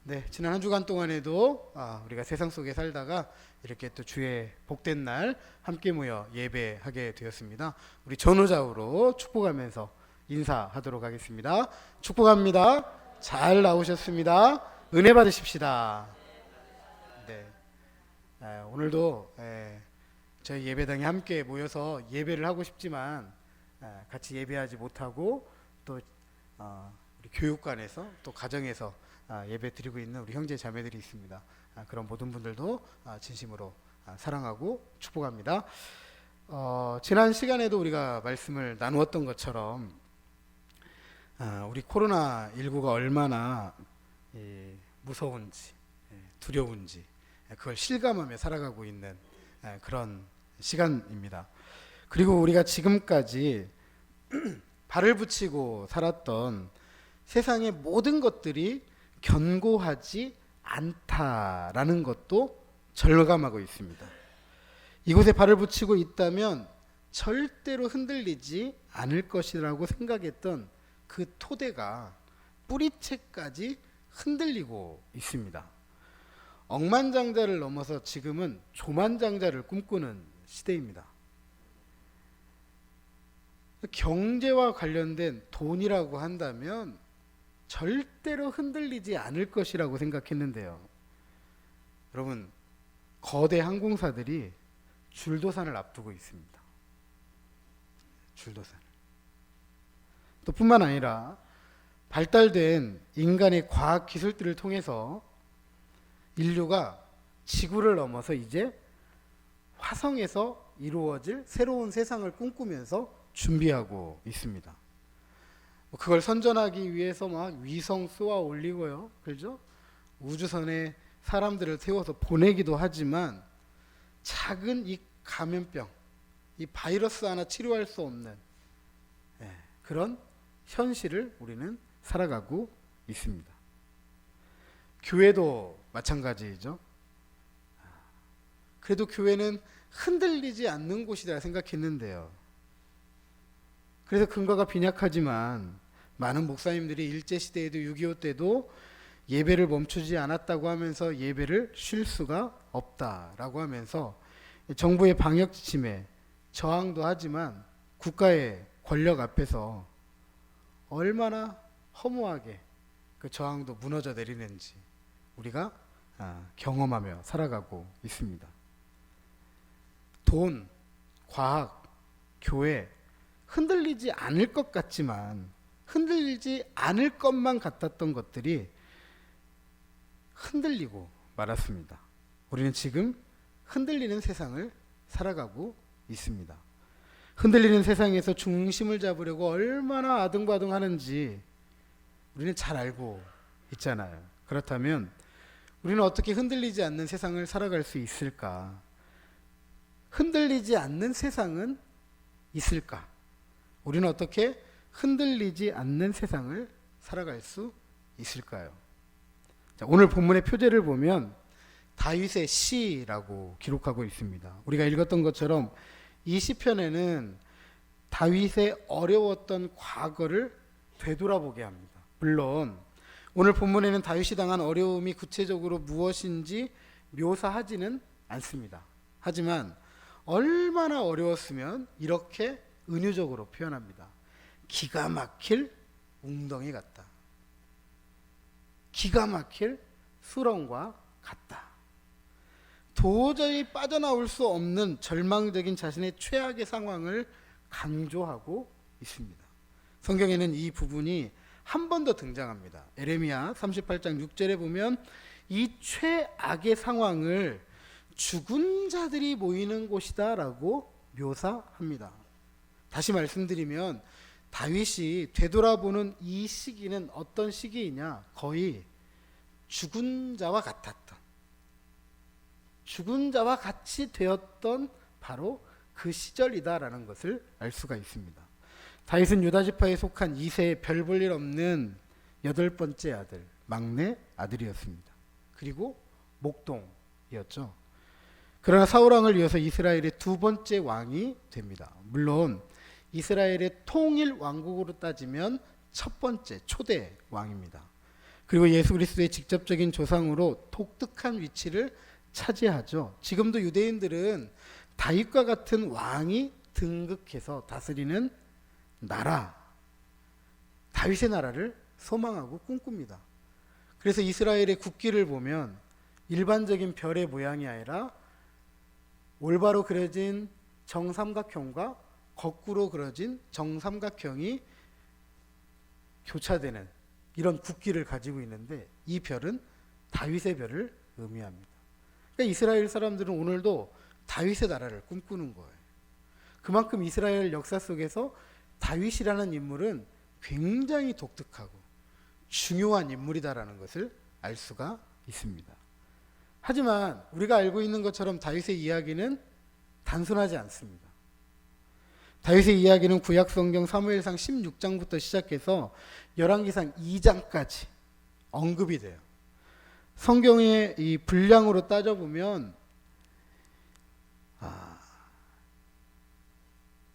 네, 지난 한 주간 동안에도 우리가 세상 속에 살다가 이렇게 또 주의 복된 날 함께 모여 예배하게 되었습니다. 우리 전후좌우로 축복하면서 인사하도록 하겠습니다. 축복합니다. 잘 나오셨습니다. 은혜 받으십시다. 네, 오늘도 저희 예배당에 함께 모여서 예배를 하고 싶지만 같이 예배하지 못하고 또 우리 교육관에서 또 가정에서 예배 드리고 있는 우리 형제 자매들이 있습니다. 그런 모든 분들도 진심으로 사랑하고 축복합니다. 지난 시간에도 우리가 말씀을 나누었던 것처럼 우리 코로나19가 얼마나 무서운지 두려운지 그걸 실감하며 살아가고 있는 그런 시간입니다. 그리고 우리가 지금까지 발을 붙이고 살았던 세상의 모든 것들이 견고하지 않다라는 것도 절감하고 있습니다. 이곳에 발을 붙이고 있다면 절대로 흔들리지 않을 것이라고 생각했던 그 토대가 뿌리채까지 흔들리고 있습니다. 억만장자를 넘어서 지금은 조만장자를 꿈꾸는 시대입니다. 경제와 관련된 돈이라고 한다면 절대로 흔들리지 않을 것이라고 생각했는데요. 여러분, 거대 항공사들이 줄도산을 앞두고 있습니다. 줄도산. 또 뿐만 아니라 발달된 인간의 과학 기술들을 통해서 인류가 지구를 넘어서 이제 화성에서 이루어질 새로운 세상을 꿈꾸면서 준비하고 있습니다. 그걸 선전하기 위해서 막 위성 쏘아 올리고요, 그렇죠? 우주선에 사람들을 태워서 보내기도 하지만 작은 이 감염병, 이 바이러스 하나 치료할 수 없는 그런 현실을 우리는 살아가고 있습니다. 교회도 마찬가지죠. 그래도 교회는 흔들리지 않는 곳이라 생각했는데요. 그래서 근거가 빈약하지만 많은 목사님들이 일제시대에도 6.25 때도 예배를 멈추지 않았다고 하면서 예배를 쉴 수가 없다라고 하면서 정부의 방역 지침에 저항도 하지만 국가의 권력 앞에서 얼마나 허무하게 그 저항도 무너져 내리는지 우리가 경험하며 살아가고 있습니다. 돈, 과학, 교회 흔들리지 않을 것 같지만 흔들리지 않을 것만 같았던 것들이 흔들리고 말았습니다. 우리는 지금 흔들리는 세상을 살아가고 있습니다. 흔들리는 세상에서 중심을 잡으려고 얼마나 아등바등하는지 우리는 잘 알고 있잖아요. 그렇다면 우리는 어떻게 흔들리지 않는 세상을 살아갈 수 있을까? 흔들리지 않는 세상은 있을까? 우리는 어떻게 흔들리지 않는 세상을 살아갈 수 있을까요? 자, 오늘 본문의 표제를 보면 다윗의 시라고 기록하고 있습니다. 우리가 읽었던 것처럼 이 시편에는 다윗의 어려웠던 과거를 되돌아보게 합니다. 물론 오늘 본문에는 다윗이 당한 어려움이 구체적으로 무엇인지 묘사하지는 않습니다. 하지만 얼마나 어려웠으면 이렇게 은유적으로 표현합니다. 기가 막힐 웅덩이 같다. 기가 막힐 수렁과 같다. 도저히 빠져나올 수 없는 절망적인 자신의 최악의 상황을 강조하고 있습니다. 성경에는 이 부분이 한 번 더 등장합니다. 에레미야 38장 6절에 보면 이 최악의 상황을 죽은 자들이 모이는 곳이다 라고 묘사합니다. 다시 말씀드리면 다윗이 되돌아보는 이 시기는 어떤 시기이냐? 거의 죽은 자와 같았던, 죽은 자와 같이 되었던 바로 그 시절이다라는 것을 알 수가 있습니다. 다윗은 유다지파에 속한 2세의 별 볼 일 없는 8번째 아들, 막내 아들이었습니다. 그리고 목동이었죠. 그러나 사울왕을 이어서 이스라엘의 2번째 왕이 됩니다. 물론 이스라엘의 통일 왕국으로 따지면 첫 번째 초대 왕입니다. 그리고 예수 그리스도의 직접적인 조상으로 독특한 위치를 차지하죠. 지금도 유대인들은 다윗과 같은 왕이 등극해서 다스리는 나라, 다윗의 나라를 소망하고 꿈꿉니다. 그래서 이스라엘의 국기를 보면 일반적인 별의 모양이 아니라 올바로 그려진 정삼각형과 거꾸로 그려진 정삼각형이 교차되는 이런 국기를 가지고 있는데, 이 별은 다윗의 별을 의미합니다. 그러니까 이스라엘 사람들은 오늘도 다윗의 나라를 꿈꾸는 거예요. 그만큼 이스라엘 역사 속에서 다윗이라는 인물은 굉장히 독특하고 중요한 인물이다라는 것을 알 수가 있습니다. 하지만 우리가 알고 있는 것처럼 다윗의 이야기는 단순하지 않습니다. 다윗의 이야기는 구약 성경 사무엘상 16장부터 시작해서 열왕기상 2장까지 언급이 돼요. 성경의 이 분량으로 따져보면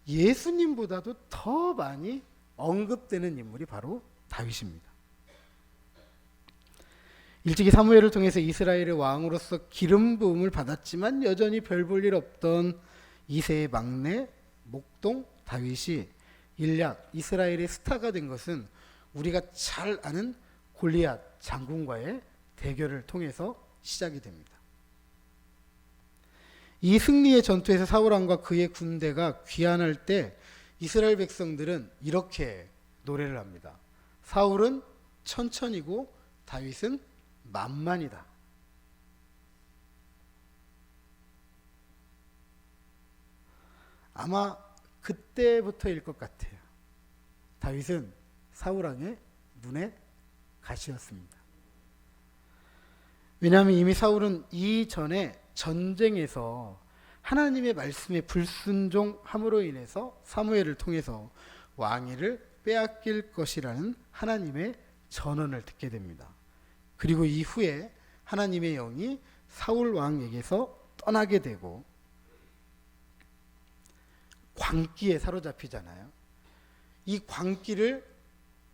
예수님보다도 더 많이 언급되는 인물이 바로 다윗입니다. 일찍이 사무엘을 통해서 이스라엘의 왕으로서 기름 부음을 받았지만 여전히 별 볼 일 없던 이세의 막내 목동 다윗이 일약 이스라엘의 스타가 된 것은 우리가 잘 아는 골리앗 장군과의 대결을 통해서 시작이 됩니다. 이 승리의 전투에서 사울왕과 그의 군대가 귀환할 때 이스라엘 백성들은 이렇게 노래를 합니다. 사울은 천천히고 다윗은 만만이다. 아마 그때부터일 것 같아요. 다윗은 사울왕의 눈에 가시였습니다. 왜냐하면 이미 사울은 이전에 전쟁에서 하나님의 말씀에 불순종함으로 인해서 사무엘을 통해서 왕위를 빼앗길 것이라는 하나님의 전언을 듣게 됩니다. 그리고 이후에 하나님의 영이 사울 왕에게서 떠나게 되고 광기에 사로잡히잖아요. 이 광기를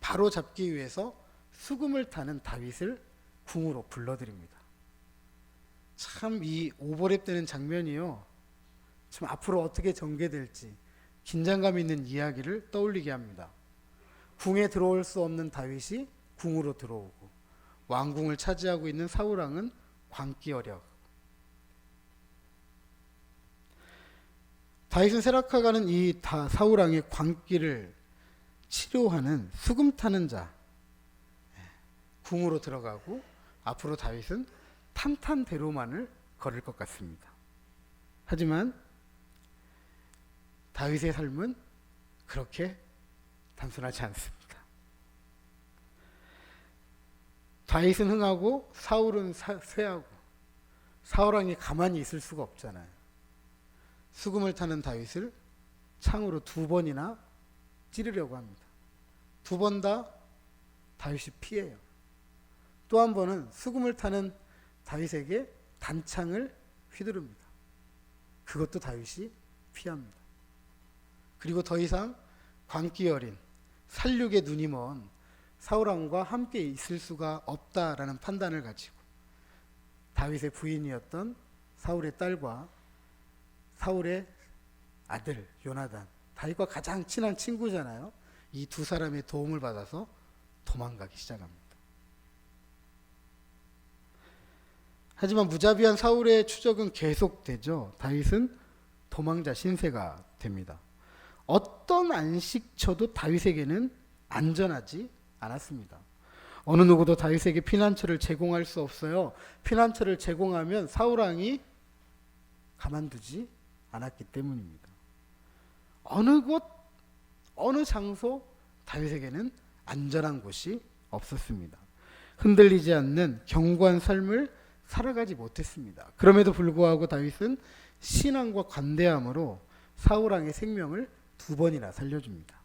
바로 잡기 위해서 수금을 타는 다윗을 궁으로 불러들입니다. 참 이 오버랩되는 장면이요, 참 앞으로 어떻게 전개될지 긴장감 있는 이야기를 떠올리게 합니다. 궁에 들어올 수 없는 다윗이 궁으로 들어오고 왕궁을 차지하고 있는 사울왕은 광기어려. 다윗은 세라카가는 이 사울왕의 광기를 치료하는 수금 타는 자 궁으로 들어가고 앞으로 다윗은 탄탄대로만을 걸을 것 같습니다. 하지만 다윗의 삶은 그렇게 단순하지 않습니다. 다윗은 흥하고 사울은 쇠하고 사울왕이 가만히 있을 수가 없잖아요. 수금을 타는 다윗을 창으로 2번이나 찌르려고 합니다. 2번 다 다윗이 피해요. 또 한 번은 수금을 타는 다윗에게 단창을 휘두릅니다. 그것도 다윗이 피합니다. 그리고 더 이상 광기 어린 살육의 눈이 먼 사울왕과 함께 있을 수가 없다라는 판단을 가지고 다윗의 부인이었던 사울의 딸과 사울의 아들 요나단, 다윗과 가장 친한 친구잖아요. 이 두 사람의 도움을 받아서 도망가기 시작합니다. 하지만 무자비한 사울의 추적은 계속되죠. 다윗은 도망자 신세가 됩니다. 어떤 안식처도 다윗에게는 안전하지 않았습니다. 어느 누구도 다윗에게 피난처를 제공할 수 없어요. 피난처를 제공하면 사울왕이 가만두지 않았기 때문입니다. 어느 곳, 어느 장소 다윗에게는 안전한 곳이 없었습니다. 흔들리지 않는 견고한 삶을 살아가지 못했습니다. 그럼에도 불구하고 다윗은 신앙과 관대함으로 사울왕의 생명을 2번이나 살려줍니다.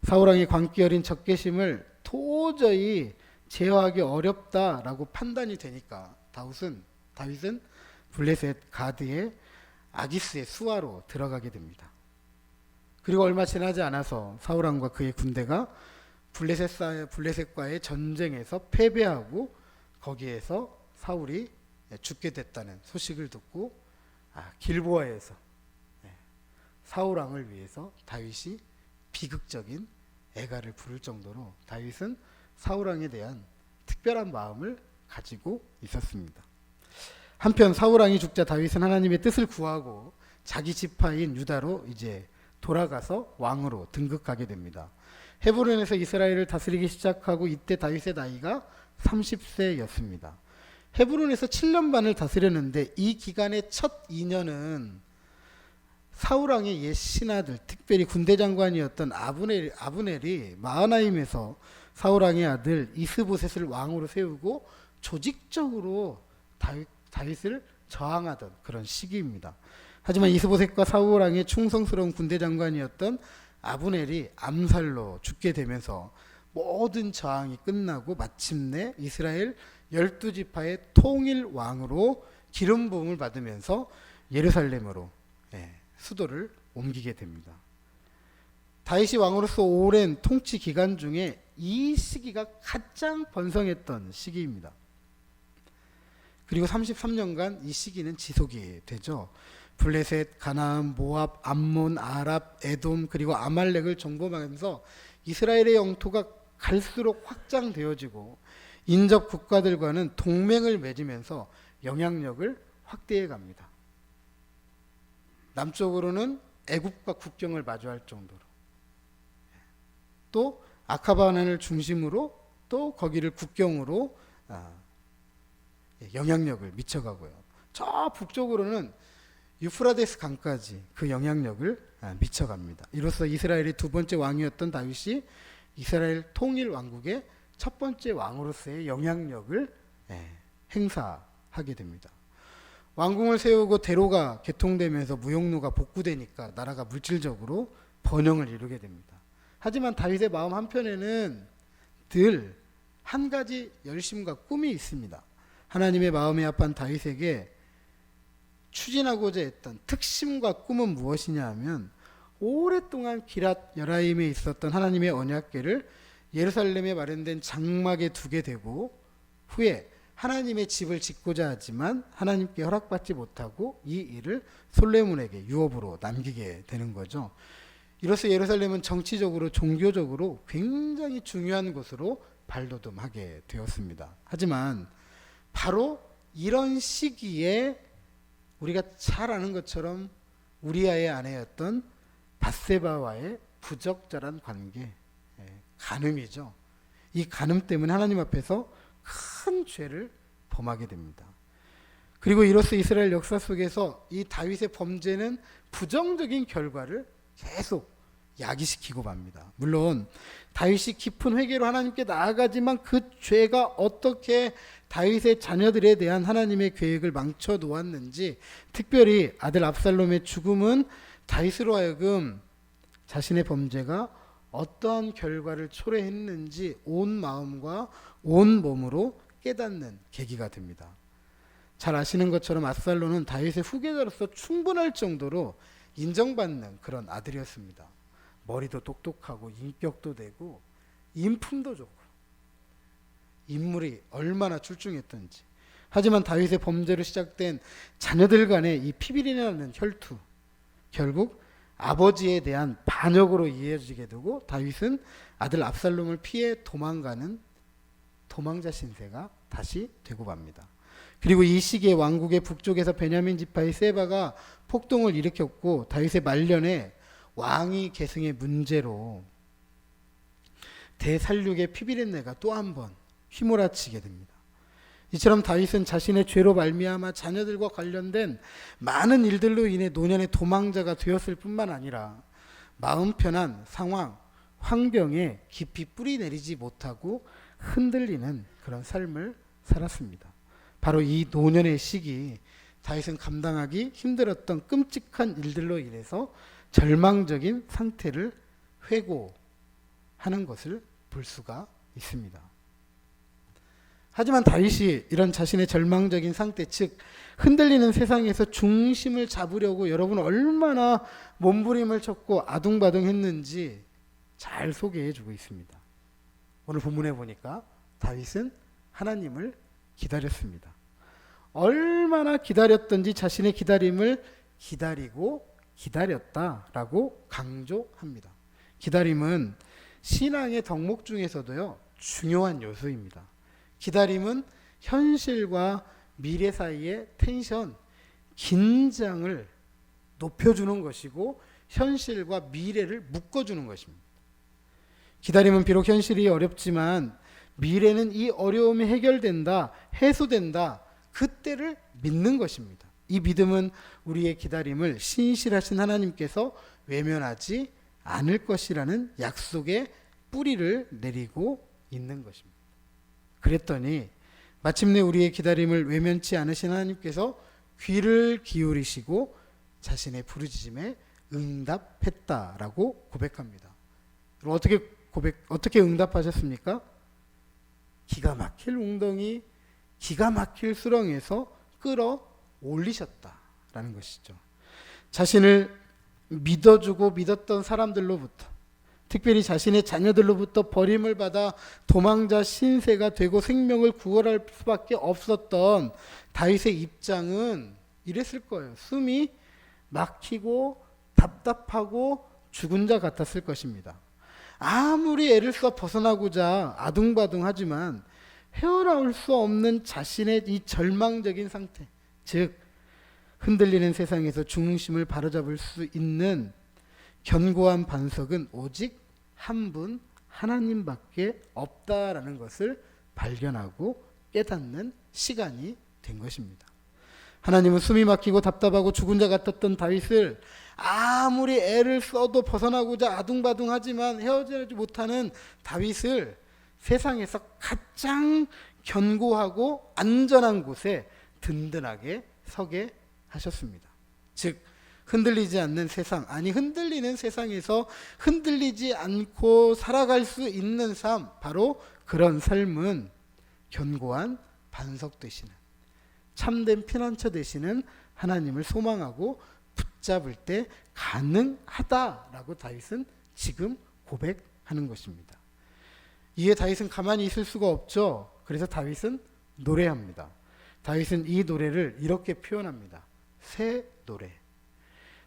사울왕의 광기 어린 적개심을 도저히 제어하기 어렵다라고 판단이 되니까 다윗은 블레셋 가드의 아기스의 수하로 들어가게 됩니다. 그리고 얼마 지나지 않아서 사울왕과 그의 군대가 블레셋과의 전쟁에서 패배하고 거기에서 사울이 죽게 됐다는 소식을 듣고 길보아에서 사울 왕을 위해서 다윗이 비극적인 애가를 부를 정도로 다윗은 사울 왕에 대한 특별한 마음을 가지고 있었습니다. 한편 사울 왕이 죽자 다윗은 하나님의 뜻을 구하고 자기 지파인 유다로 이제 돌아가서 왕으로 등극하게 됩니다. 헤브론에서 이스라엘을 다스리기 시작하고 이때 다윗의 나이가 30세였습니다. 헤브론에서 7년 반을 다스렸는데 이 기간의 첫 2년은 사울 왕의 옛 신하들, 특별히 군대 장관이었던 아브넬이 마하나임에서 사울 왕의 아들 이스보셋을 왕으로 세우고 조직적으로 다윗을 저항하던 그런 시기입니다. 하지만 이스보셋과 사울 왕의 충성스러운 군대 장관이었던 아브넬이 암살로 죽게 되면서 모든 저항이 끝나고 마침내 이스라엘 12지파의 통일 왕으로 기름 부음을 받으면서 예루살렘으로 수도를 옮기게 됩니다. 다윗이 왕으로서 오랜 통치 기간 중에 이 시기가 가장 번성했던 시기입니다. 그리고 33년간 이 시기는 지속이 되죠. 블레셋, 가나안, 모압, 암몬, 아랍, 에돔 그리고 아말렉을 정복하면서 이스라엘의 영토가 갈수록 확장되어지고 인접 국가들과는 동맹을 맺으면서 영향력을 확대해 갑니다. 남쪽으로는 애굽과 국경을 마주할 정도로, 또 아카바난을 중심으로 또 거기를 국경으로 영향력을 미쳐가고요. 저 북쪽으로는 유프라데스 강까지 그 영향력을 미쳐갑니다. 이로써 이스라엘의 두 번째 왕이었던 다윗이 이스라엘 통일 왕국의 첫 번째 왕으로서의 영향력을 행사하게 됩니다. 왕궁을 세우고 대로가 개통되면서 무역로가 복구되니까 나라가 물질적으로 번영을 이루게 됩니다. 하지만 다윗의 마음 한편에는 늘 한 가지 열심과 꿈이 있습니다. 하나님의 마음에 합한 다윗에게 추진하고자 했던 특심과 꿈은 무엇이냐 하면 오랫동안 기랏 여라임에 있었던 하나님의 언약궤를 예루살렘에 마련된 장막에 두게 되고 후에 하나님의 집을 짓고자 하지만 하나님께 허락받지 못하고 이 일을 솔로몬에게 유업으로 남기게 되는 거죠. 이로써 예루살렘은 정치적으로 종교적으로 굉장히 중요한 곳으로 발돋움하게 되었습니다. 하지만 바로 이런 시기에 우리가 잘 아는 것처럼 우리아의 아내였던 밧세바와의 부적절한 관계, 간음이죠. 이 간음 때문에 하나님 앞에서 큰 죄를 범하게 됩니다. 그리고 이로써 이스라엘 역사 속에서 이 다윗의 범죄는 부정적인 결과를 계속 야기시키고 맙니다. 물론 다윗이 깊은 회개로 하나님께 나아가지만 그 죄가 어떻게 다윗의 자녀들에 대한 하나님의 계획을 망쳐 놓았는지, 특별히 아들 압살롬의 죽음은 다윗으로 하여금 자신의 범죄가 어떠한 결과를 초래했는지 온 마음과 온 몸으로 깨닫는 계기가 됩니다. 잘 아시는 것처럼 압살롬은 다윗의 후계자로서 충분할 정도로 인정받는 그런 아들이었습니다. 머리도 똑똑하고 인격도 되고 인품도 좋고 인물이 얼마나 출중했던지. 하지만 다윗의 범죄로 시작된 자녀들 간의 이 피비린이라는 혈투, 결국 아버지에 대한 반역으로 이어지게 되고 다윗은 아들 압살롬을 피해 도망가는 도망자 신세가 다시 되고 맙니다. 그리고 이 시기에 왕국의 북쪽에서 베냐민 지파의 세바가 폭동을 일으켰고 다윗의 말년에 왕위 계승의 문제로 대살육의 피비린내가 또 한 번 휘몰아치게 됩니다. 이처럼 다윗은 자신의 죄로 말미암아 자녀들과 관련된 많은 일들로 인해 노년의 도망자가 되었을 뿐만 아니라 마음 편한 상황, 환경에 깊이 뿌리 내리지 못하고 흔들리는 그런 삶을 살았습니다. 바로 이 노년의 시기, 다윗은 감당하기 힘들었던 끔찍한 일들로 인해서 절망적인 상태를 회고하는 것을 볼 수가 있습니다. 하지만 다윗이 이런 자신의 절망적인 상태, 즉 흔들리는 세상에서 중심을 잡으려고 여러분 얼마나 몸부림을 쳤고 아둥바둥했는지 잘 소개해 주고 있습니다. 오늘 본문에 보니까 다윗은 하나님을 기다렸습니다. 얼마나 기다렸던지 자신의 기다림을 기다리고 기다렸다라고 강조합니다. 기다림은 신앙의 덕목 중에서도요, 중요한 요소입니다. 기다림은 현실과 미래 사이의 텐션, 긴장을 높여주는 것이고 현실과 미래를 묶어주는 것입니다. 기다림은 비록 현실이 어렵지만 미래는 이 어려움이 해결된다, 해소된다, 그때를 믿는 것입니다. 이 믿음은 우리의 기다림을 신실하신 하나님께서 외면하지 않을 것이라는 약속의 뿌리를 내리고 있는 것입니다. 그랬더니 마침내 우리의 기다림을 외면치 않으신 하나님께서 귀를 기울이시고 자신의 부르짖음에 응답했다라고 고백합니다. 어떻게 응답하셨습니까? 기가 막힐 웅덩이, 기가 막힐 수렁에서 끌어올리셨다라는 것이죠. 자신을 믿어주고 믿었던 사람들로부터, 특별히 자신의 자녀들로부터 버림을 받아 도망자 신세가 되고 생명을 구원할 수밖에 없었던 다윗의 입장은 이랬을 거예요. 숨이 막히고 답답하고 죽은 자 같았을 것입니다. 아무리 애를 써 벗어나고자 아둥바둥하지만 헤어나올 수 없는 자신의 이 절망적인 상태, 즉 흔들리는 세상에서 중심을 바로잡을 수 있는 견고한 반석은 오직 한 분 하나님밖에 없다라는 것을 발견하고 깨닫는 시간이 된 것입니다. 하나님은 숨이 막히고 답답하고 죽은 자 같았던 다윗을 아무리 애를 써도 벗어나고자 아둥바둥하지만 헤어지지 못하는 다윗을 세상에서 가장 견고하고 안전한 곳에 든든하게 서게 하셨습니다. 즉 흔들리지 않는 세상, 아니 흔들리는 세상에서 흔들리지 않고 살아갈 수 있는 삶, 바로 그런 삶은 견고한 반석 되시는, 참된 피난처 되시는 하나님을 소망하고 붙잡을 때 가능하다라고 다윗은 지금 고백하는 것입니다. 이에 다윗은 가만히 있을 수가 없죠. 그래서 다윗은 노래합니다. 다윗은 이 노래를 이렇게 표현합니다. 새 노래.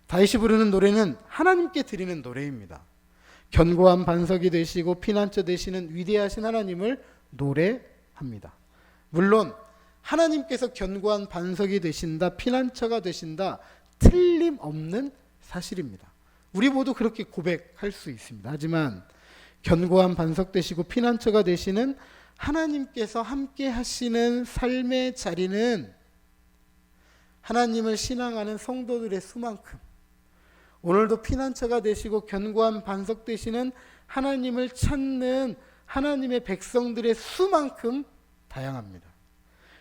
다윗이 부르는 노래는 하나님께 드리는 노래입니다. 견고한 반석이 되시고 피난처 되시는 위대하신 하나님을 노래합니다. 물론 하나님께서 견고한 반석이 되신다, 피난처가 되신다, 틀림없는 사실입니다. 우리 모두 그렇게 고백할 수 있습니다. 하지만 견고한 반석 되시고 피난처가 되시는 하나님께서 함께 하시는 삶의 자리는 하나님을 신앙하는 성도들의 수만큼, 오늘도 피난처가 되시고 견고한 반석 되시는 하나님을 찾는 하나님의 백성들의 수만큼 다양합니다.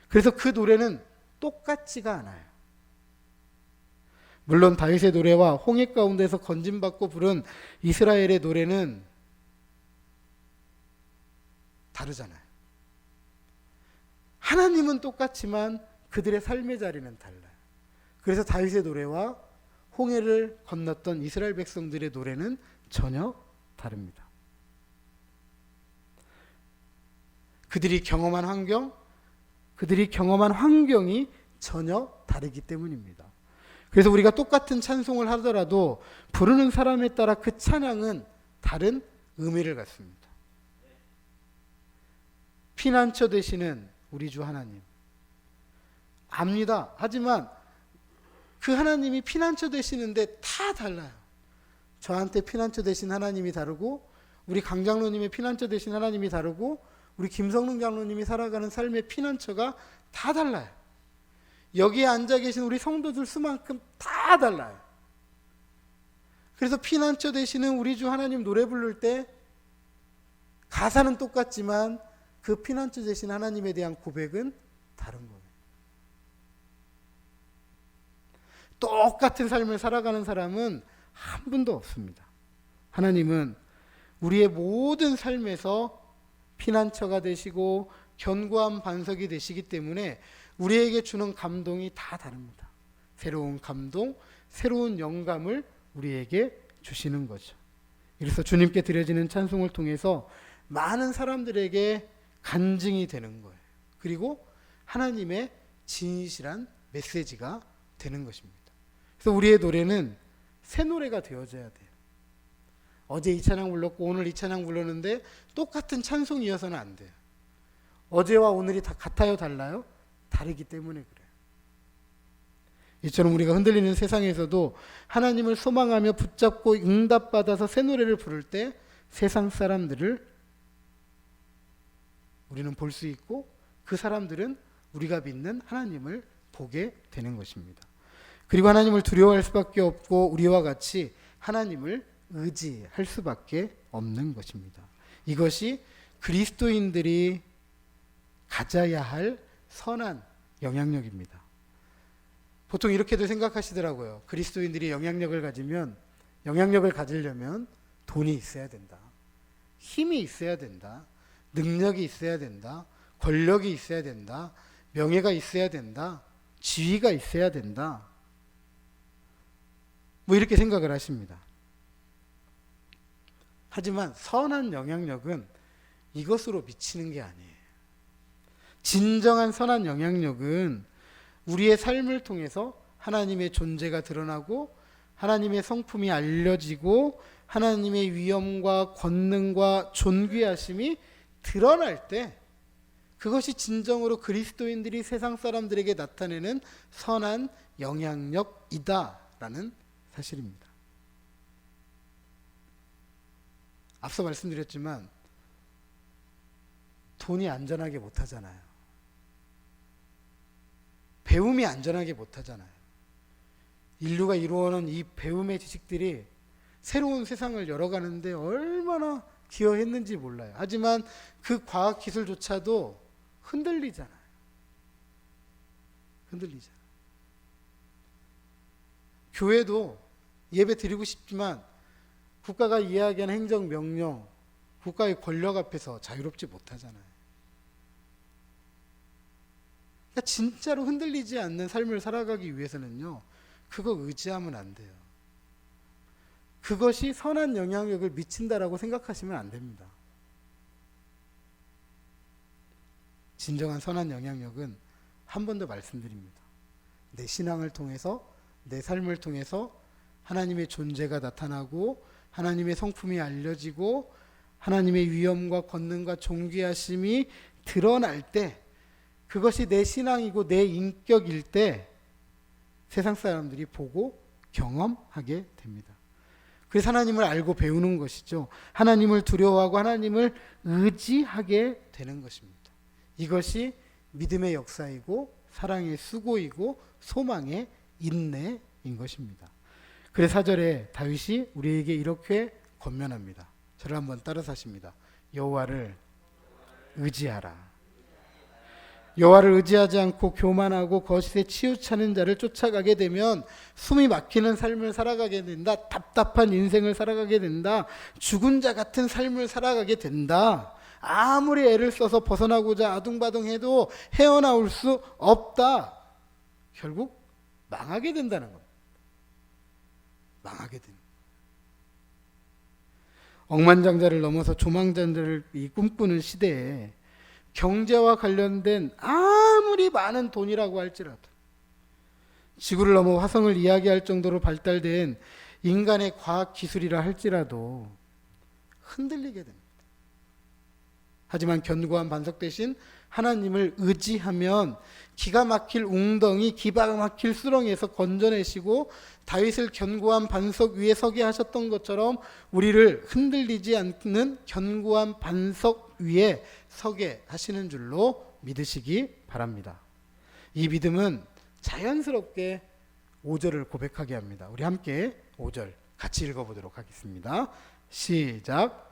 그래서 그 노래는 똑같지가 않아요. 물론 다윗의 노래와 홍해 가운데서 건짐받고 부른 이스라엘의 노래는 다르잖아요. 하나님은 똑같지만 그들의 삶의 자리는 달라요. 그래서 다윗의 노래와 홍해를 건넜던 이스라엘 백성들의 노래는 전혀 다릅니다. 그들이 경험한 환경이 전혀 다르기 때문입니다. 그래서 우리가 똑같은 찬송을 하더라도 부르는 사람에 따라 그 찬양은 다른 의미를 갖습니다. 피난처 되시는 우리 주 하나님 압니다. 하지만 그 하나님이 피난처 되시는데 다 달라요. 저한테 피난처 되신 하나님이 다르고, 우리 강 장로님의 피난처 되신 하나님이 다르고, 우리 김성능 장로님이 살아가는 삶의 피난처가 다 달라요. 여기에 앉아 계신 우리 성도들 수만큼 다 달라요. 그래서 피난처 되시는 우리 주 하나님 노래 부를 때 가사는 똑같지만 그 피난처 되신 하나님에 대한 고백은 다른 거예요. 똑같은 삶을 살아가는 사람은 한 분도 없습니다. 하나님은 우리의 모든 삶에서 피난처가 되시고 견고한 반석이 되시기 때문에 우리에게 주는 감동이 다 다릅니다. 새로운 감동, 새로운 영감을 우리에게 주시는 거죠. 그래서 주님께 드려지는 찬송을 통해서 많은 사람들에게 간증이 되는 거예요. 그리고 하나님의 진실한 메시지가 되는 것입니다. 그래서 우리의 노래는 새 노래가 되어져야 돼요. 어제 이 찬양 불렀고 오늘 이 찬양 불렀는데 똑같은 찬송이어서는 안 돼요. 어제와 오늘이 다 같아요, 달라요? 다르기 때문에 그래요. 이처럼 우리가 흔들리는 세상에서도 하나님을 소망하며 붙잡고 응답받아서 새 노래를 부를 때 세상 사람들을 우리는 볼 수 있고 그 사람들은 우리가 믿는 하나님을 보게 되는 것입니다. 그리고 하나님을 두려워할 수밖에 없고 우리와 같이 하나님을 의지할 수밖에 없는 것입니다. 이것이 그리스도인들이 가져야 할 선한 영향력입니다. 보통 이렇게도 생각하시더라고요. 그리스도인들이 영향력을 가지려면 돈이 있어야 된다. 힘이 있어야 된다. 능력이 있어야 된다. 권력이 있어야 된다. 명예가 있어야 된다. 지위가 있어야 된다. 뭐 이렇게 생각을 하십니다. 하지만 선한 영향력은 이것으로 미치는 게 아니에요. 진정한 선한 영향력은 우리의 삶을 통해서 하나님의 존재가 드러나고 하나님의 성품이 알려지고 하나님의 위엄과 권능과 존귀하심이 드러날 때 그것이 진정으로 그리스도인들이 세상 사람들에게 나타내는 선한 영향력이다라는 사실입니다. 앞서 말씀드렸지만 돈이 안전하게 못하잖아요. 배움이 안전하게 못하잖아요. 인류가 이루어놓은 이 배움의 지식들이 새로운 세상을 열어가는데 얼마나 기여했는지 몰라요. 하지만 그 과학기술조차도 흔들리잖아요. 교회도 예배 드리고 싶지만 국가가 이야기하는 행정명령, 국가의 권력 앞에서 자유롭지 못하잖아요. 그러니까 진짜로 흔들리지 않는 삶을 살아가기 위해서는요, 그거 의지하면 안 돼요. 그것이 선한 영향력을 미친다라고 생각하시면 안 됩니다. 진정한 선한 영향력은 한 번 더 말씀드립니다. 내 신앙을 통해서, 내 삶을 통해서 하나님의 존재가 나타나고 하나님의 성품이 알려지고 하나님의 위엄과 권능과 존귀하심이 드러날 때 그것이 내 신앙이고 내 인격일 때 세상 사람들이 보고 경험하게 됩니다. 그래서 하나님을 알고 배우는 것이죠. 하나님을 두려워하고 하나님을 의지하게 되는 것입니다. 이것이 믿음의 역사이고 사랑의 수고이고 소망의 인내인 것입니다. 그래서 4절에 다윗이 우리에게 이렇게 권면합니다. 저를 한번 따라서 하십니다. 여호와를 의지하라. 여호와를 의지하지 않고 교만하고 거짓에 치우차는 자를 쫓아가게 되면 숨이 막히는 삶을 살아가게 된다. 답답한 인생을 살아가게 된다. 죽은 자 같은 삶을 살아가게 된다. 아무리 애를 써서 벗어나고자 아둥바둥해도 헤어나올 수 없다. 결국 망하게 된다는 겁니다. 망하게 되는 거예요. 억만장자를 넘어서 조망장자를 꿈꾸는 시대에 경제와 관련된 아무리 많은 돈이라고 할지라도 지구를 넘어 화성을 이야기할 정도로 발달된 인간의 과학기술이라 할지라도 흔들리게 됩니다. 하지만 견고한 반석 대신 하나님을 의지하면 기가 막힐 웅덩이, 기가 막힐 수렁에서 건져내시고 다윗을 견고한 반석 위에 서게 하셨던 것처럼 우리를 흔들리지 않는 견고한 반석 위에 서게 하시는 줄로 믿으시기 바랍니다. 이 믿음은 자연스럽게 5절을 고백하게 합니다. 우리 함께 5절 같이 읽어보도록 하겠습니다. 시작.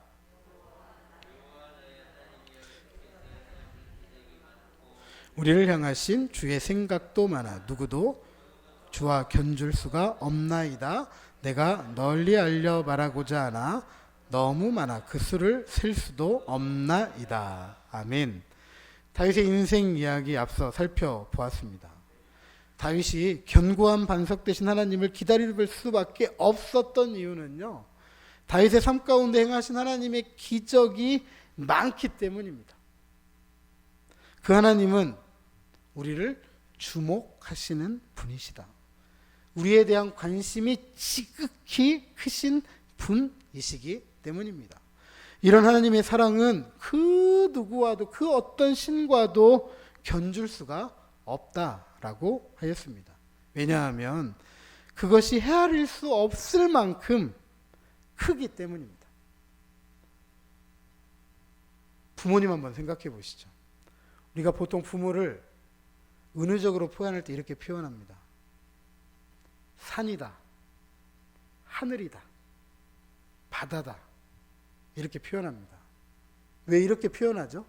우리를 향하신 주의 생각도 많아 누구도 주와 견줄 수가 없나이다. 내가 널리 알려 말하고자 하나 너무 많아 그 수를 셀 수도 없나이다. 아멘. 다윗의 인생 이야기 앞서 살펴보았습니다. 다윗이 견고한 반석 대신 하나님을 기다릴 수밖에 없었던 이유는요, 다윗의 삶 가운데 행하신 하나님의 기적이 많기 때문입니다. 그 하나님은 우리를 주목하시는 분이시다. 우리에 대한 관심이 지극히 크신 분이시기 때문입니다. 이런 하나님의 사랑은 그 누구와도 그 어떤 신과도 견줄 수가 없다라고 하였습니다. 왜냐하면 그것이 헤아릴 수 없을 만큼 크기 때문입니다. 부모님 한번 생각해 보시죠. 우리가 보통 부모를 은유적으로 표현할 때 이렇게 표현합니다. 산이다, 하늘이다, 바다다, 이렇게 표현합니다. 왜 이렇게 표현하죠?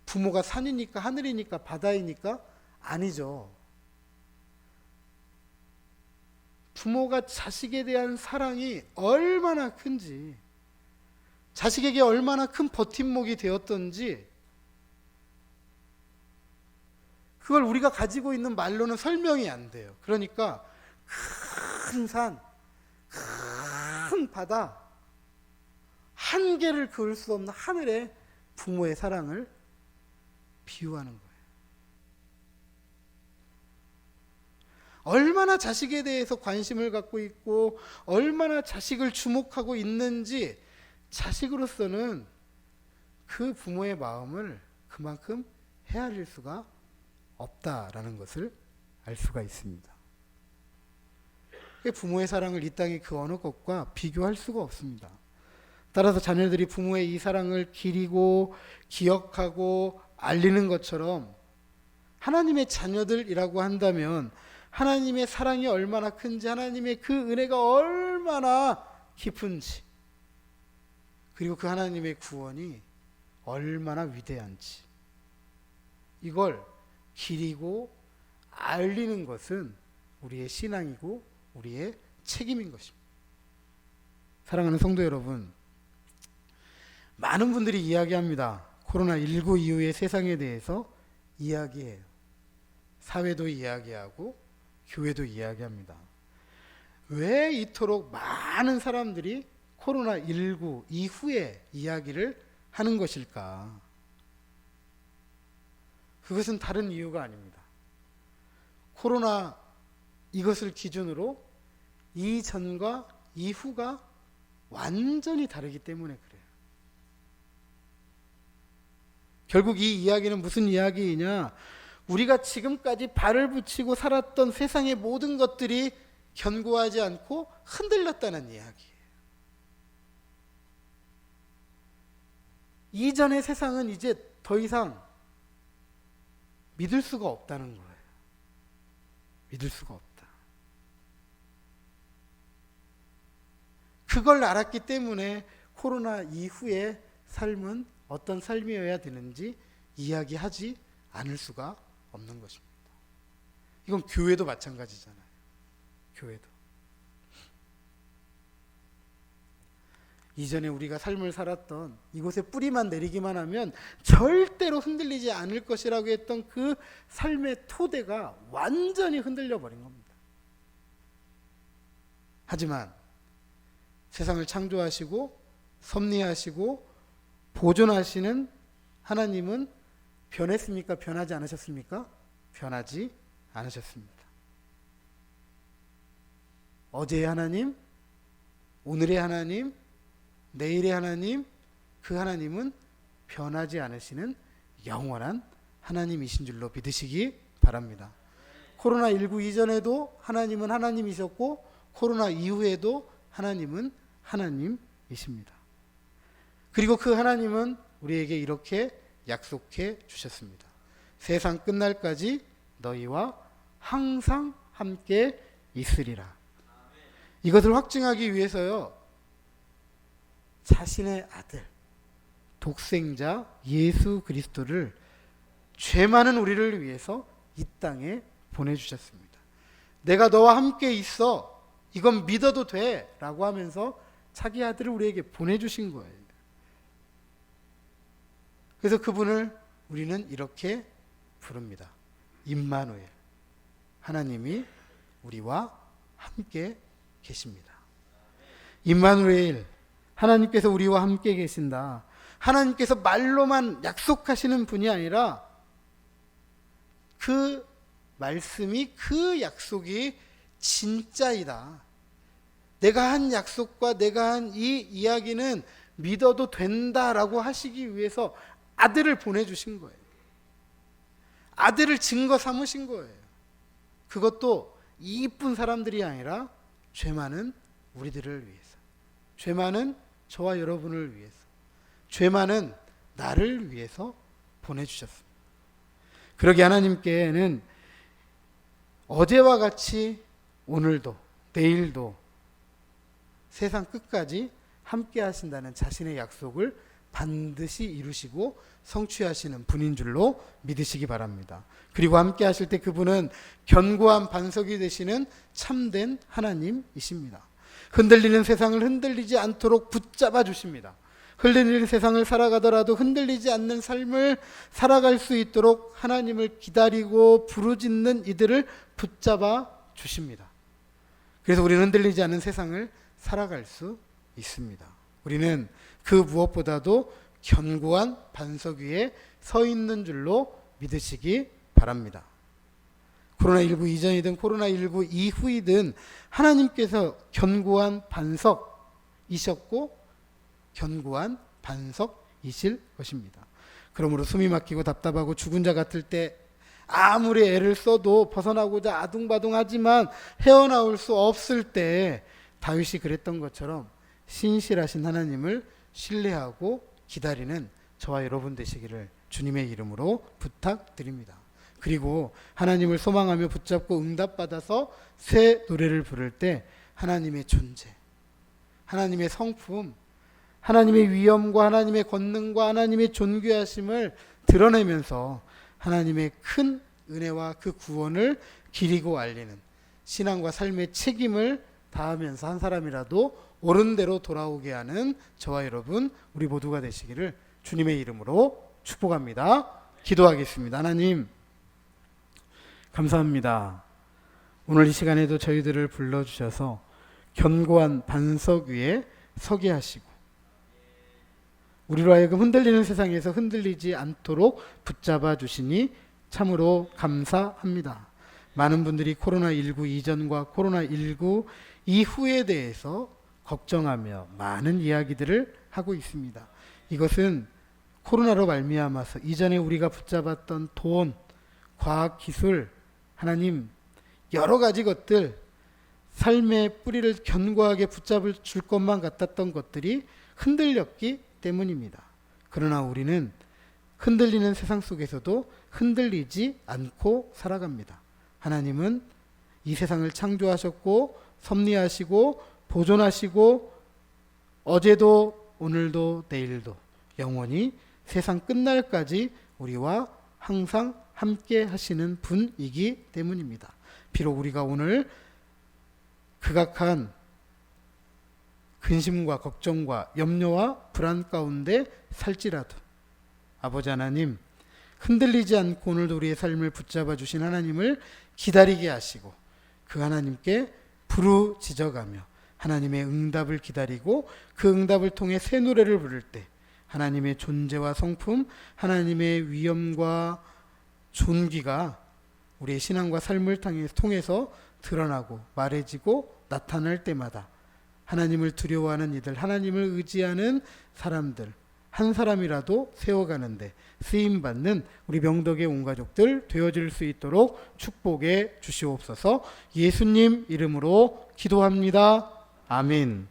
부모가 산이니까, 하늘이니까, 바다이니까? 아니죠. 부모가 자식에 대한 사랑이 얼마나 큰지, 자식에게 얼마나 큰 버팀목이 되었던지, 그걸 우리가 가지고 있는 말로는 설명이 안 돼요. 그러니까 큰 산, 큰 바다, 한계를 그을 수 없는 하늘에 부모의 사랑을 비유하는 거예요. 얼마나 자식에 대해서 관심을 갖고 있고 얼마나 자식을 주목하고 있는지 자식으로서는 그 부모의 마음을 그만큼 헤아릴 수가 없다라는 것을 알 수가 있습니다. 부모의 사랑을 이 땅의 그 어느 것과 비교할 수가 없습니다. 따라서 자녀들이 부모의 이 사랑을 기리고 기억하고 알리는 것처럼 하나님의 자녀들이라고 한다면 하나님의 사랑이 얼마나 큰지, 하나님의 그 은혜가 얼마나 깊은지, 그리고 그 하나님의 구원이 얼마나 위대한지, 이걸 기리고 알리는 것은 우리의 신앙이고 우리의 책임인 것입니다. 사랑하는 성도 여러분, 많은 분들이 이야기합니다. 코로나19 이후의 세상에 대해서 이야기해요. 사회도 이야기하고 교회도 이야기합니다. 왜 이토록 많은 사람들이 코로나19 이후에 이야기를 하는 것일까? 그것은 다른 이유가 아닙니다. 코로나 이것을 기준으로 이전과 이후가 완전히 다르기 때문에 그래요. 결국 이 이야기는 무슨 이야기이냐? 우리가 지금까지 발을 붙이고 살았던 세상의 모든 것들이 견고하지 않고 흔들렸다는 이야기예요. 이전의 세상은 이제 더 이상 믿을 수가 없다는 거예요. 믿을 수가 없다. 그걸 알았기 때문에 코로나 이후의 삶은 어떤 삶이어야 되는지 이야기하지 않을 수가 없는 것입니다. 이건 교회도 마찬가지잖아요. 교회도. 이전에 우리가 삶을 살았던 이곳에 뿌리만 내리기만 하면 절대로 흔들리지 않을 것이라고 했던 그 삶의 토대가 완전히 흔들려 버린 겁니다. 하지만 세상을 창조하시고 섭리하시고 보존하시는 하나님은 변했습니까? 변하지 않으셨습니까? 변하지 않으셨습니다. 어제의 하나님, 오늘의 하나님, 내일의 하나님, 그 하나님은 변하지 않으시는 영원한 하나님이신 줄로 믿으시기 바랍니다. 코로나19 이전에도 하나님은 하나님이셨고 코로나 이후에도 하나님은 하나님이십니다. 그리고 그 하나님은 우리에게 이렇게 약속해 주셨습니다. 세상 끝날까지 너희와 항상 함께 있으리라. 이것을 확증하기 위해서요, 자신의 아들, 독생자 예수 그리스도를 죄 많은 우리를 위해서 이 땅에 보내주셨습니다. 내가 너와 함께 있어, 이건 믿어도 돼 라고 하면서 자기 아들을 우리에게 보내주신 거예요. 그래서 그분을 우리는 이렇게 부릅니다. 임마누엘, 하나님이 우리와 함께 계십니다. 임마누엘, 하나님께서 우리와 함께 계신다. 하나님께서 말로만 약속하시는 분이 아니라 그 말씀이, 그 약속이 진짜이다. 내가 한 약속과 내가 한 이 이야기는 믿어도 된다라고 하시기 위해서 아들을 보내주신 거예요. 아들을 증거 삼으신 거예요. 그것도 이쁜 사람들이 아니라 죄 많은 우리들을 위해서, 죄 많은 저와 여러분을 위해서, 죄 많은 나를 위해서 보내주셨습니다. 그러게 하나님께는 어제와 같이 오늘도 내일도 세상 끝까지 함께 하신다는 자신의 약속을 반드시 이루시고 성취하시는 분인 줄로 믿으시기 바랍니다. 그리고 함께 하실 때 그분은 견고한 반석이 되시는 참된 하나님이십니다. 흔들리는 세상을 흔들리지 않도록 붙잡아 주십니다. 흔들리는 세상을 살아가더라도 흔들리지 않는 삶을 살아갈 수 있도록 하나님을 기다리고 부르짖는 이들을 붙잡아 주십니다. 그래서 우리는 흔들리지 않는 세상을 살아갈 수 있습니다. 우리는 그 무엇보다도 견고한 반석 위에 서 있는 줄로 믿으시기 바랍니다. 코로나19 이전이든 코로나19 이후이든 하나님께서 견고한 반석이셨고 견고한 반석이실 것입니다. 그러므로 숨이 막히고 답답하고 죽은 자 같을 때 아무리 애를 써도 벗어나고자 아둥바둥하지만 헤어나올 수 없을 때 다윗이 그랬던 것처럼 신실하신 하나님을 신뢰하고 기다리는 저와 여러분 되시기를 주님의 이름으로 부탁드립니다. 그리고 하나님을 소망하며 붙잡고 응답받아서 새 노래를 부를 때 하나님의 존재, 하나님의 성품, 하나님의 위엄과 하나님의 권능과 하나님의 존귀하심을 드러내면서 하나님의 큰 은혜와 그 구원을 기리고 알리는 신앙과 삶의 책임을 다하면서 한 사람이라도 옳은 대로 돌아오게 하는 저와 여러분 우리 모두가 되시기를 주님의 이름으로 축복합니다. 기도하겠습니다. 하나님 감사합니다. 오늘 이 시간에도 저희들을 불러주셔서 견고한 반석 위에 서게 하시고 우리로 하여금 흔들리는 세상에서 흔들리지 않도록 붙잡아 주시니 참으로 감사합니다. 많은 분들이 코로나19 이전과 코로나19 이후에 대해서 걱정하며 많은 이야기들을 하고 있습니다. 이것은 코로나로 말미암아서 이전에 우리가 붙잡았던 돈, 과학, 기술, 하나님 여러 가지 것들, 삶의 뿌리를 견고하게 붙잡을 줄 것만 같았던 것들이 흔들렸기 때문입니다. 그러나 우리는 흔들리는 세상 속에서도 흔들리지 않고 살아갑니다. 하나님은 이 세상을 창조하셨고 섭리하시고 보존하시고 어제도 오늘도 내일도 영원히 세상 끝날까지 우리와 항상 함께 하시는 분이기 때문입니다. 비록 우리가 오늘 극악한 근심과 걱정과 염려와 불안 가운데 살지라도 아버지 하나님 흔들리지 않고 오늘도 우리의 삶을 붙잡아 주신 하나님을 기다리게 하시고 그 하나님께 부르짖어가며 하나님의 응답을 기다리고 그 응답을 통해 새 노래를 부를 때 하나님의 존재와 성품, 하나님의 위엄과 존귀가 우리의 신앙과 삶을 통해서 드러나고 말해지고 나타날 때마다 하나님을 두려워하는 이들, 하나님을 의지하는 사람들 한 사람이라도 세워가는데 쓰임받는 우리 명덕의 온 가족들 되어질 수 있도록 축복해 주시옵소서. 예수님 이름으로 기도합니다. 아멘.